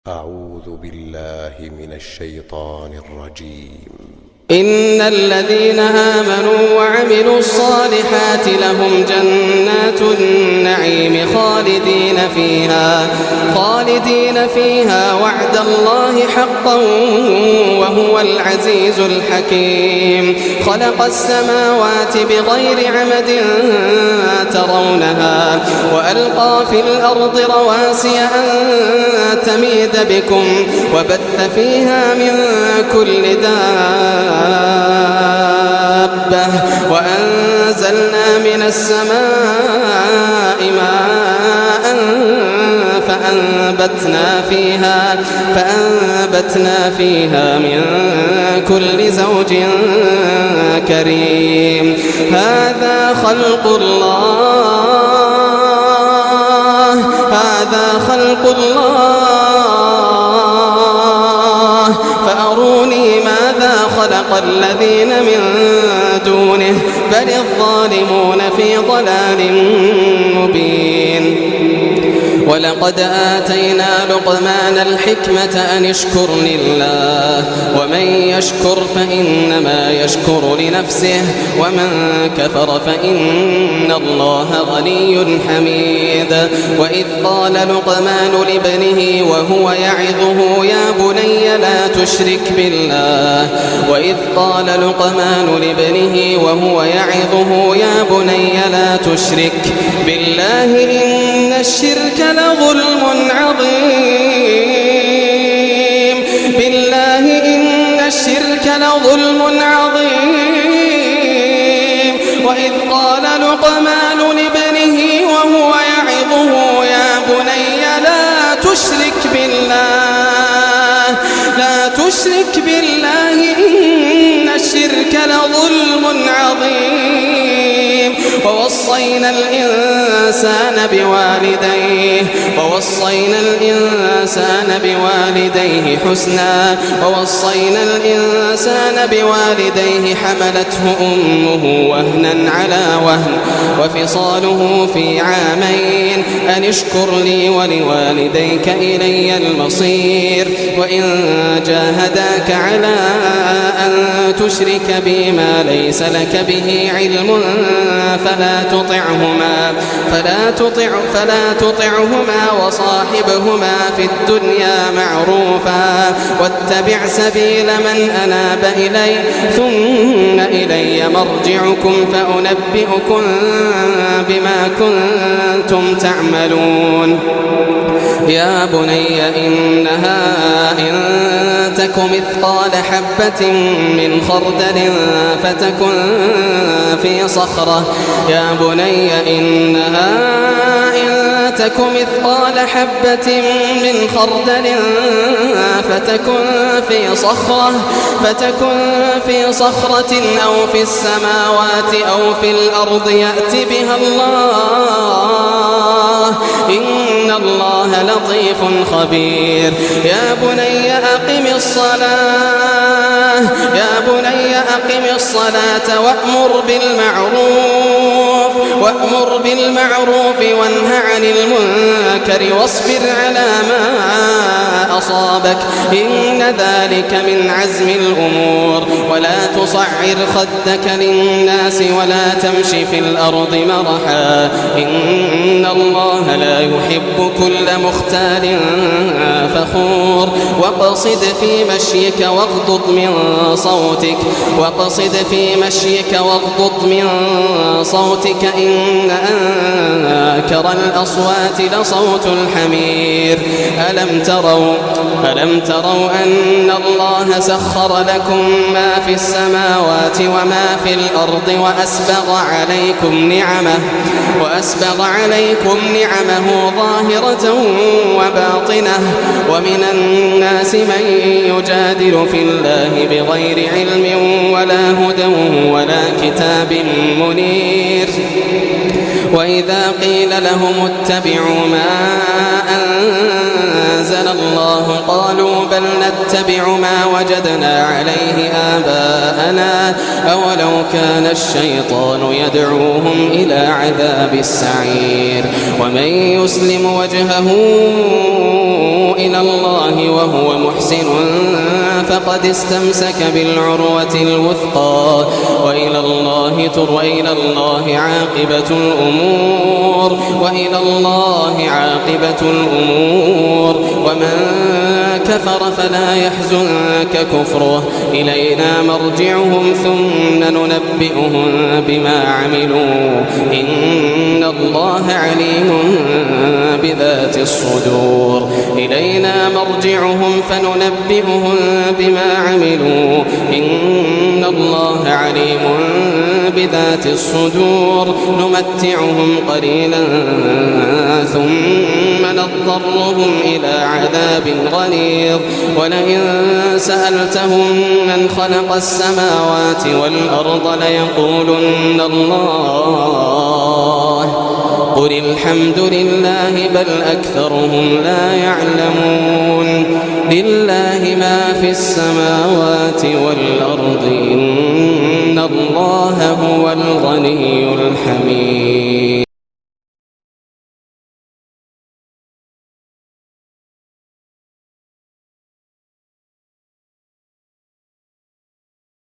أعوذ بالله من الشيطان الرجيم. إن الذين آمنوا وعملوا الصالحات لهم جنات النعيم خالدين فيها وعد الله حقا وهو العزيز الحكيم. خلق السماوات بغير عمد ترونها وألقى في الأرض رواسي أن تميد بكم وبث فيها من كل دابة وأنزلنا من السماء ماء فأنبتنا فيها من كل زوج كريم. هذا خلق الله فأروني ماذا خلق الذين من دونه بل الظالمون في ضلال مبين. ولقد آتينا لقمان الحكمة أن اشكر لله ومن يشكر فإنما يشكر لنفسه ومن كفر فإن الله غني حميد. وإذ قال لقمان لابنه وهو يعظه يا بني لا تشرك بالله إن الشرك لظلم عظيم. وإذ قال لقمان لابنه وهو يعظه يا بني لا تشرك بالله إن الشرك لظلم عظيم. ووصينا الإنسان بوالديه حسنا بوالديه حملته أمه وهنا على وهن وفصاله في عامين أن اشكر لي ولوالديك إلي المصير. وإن جاهداك على أن تشرك بي ما ليس لك به علم فلا تطعهما وصاحبهما في الدنيا معروفا واتبع سبيل من أناب إلي ثم إلي مرجعكم فأنبئكم بما كنتم تعملون. يا بني إنها إن تك مثقال حبة من خردل فتكن في صخرة أو في السماوات أو في الأرض يأت بها الله إن الله لطيف خبير. يا بني أقم الصلاة وأمر بالمعروف وانه عن المنكر واصبر على ما أصابك إن ذلك من عزم الأمور. ولا تصعر خدك للناس ولا تمشي في الأرض مرحا إن الله لا يحب كل مختال فخور. واقصد في مشيك واغضض من صوتك إن أنكر الأصوات لصوت الحمير. ألم تروا أن الله سخر لكم ما في السماوات وما في الأرض وأسبغ عليكم نعمه ظاهرة وباطنة ومن الناس من يجادل في الله بغير علم ولا هدى ولا كتاب منير. وإذا قيل لهم اتبعوا ما أنزل الله قالوا بل نتبع ما وجدنا عليه آباءنا أولو كان الشيطان يدعوهم إلى عذاب السعير. ومن يسلم وجهه إلى الله وهو محسن فقد استمسك بالعروة الوثقى وإلى الله عاقبة الأمور ومن كفر فلا يحزنك كفره إلينا مرجعهم ثم ننبئهم بما عملوا إن الله عليم بذات الصدور إلينا مرجعهم فننبئهم بما عملوا إن الله عليم بذات الصدور نمتعهم قليلا ثم نضطرهم إلى عذاب غليظ ولئن سألتهم من خلق السماوات والأرض ليقولن الله قل الحمد لله بل أكثرهم لا يعلمون لله ما في السماوات والأرض إن الله هو الغني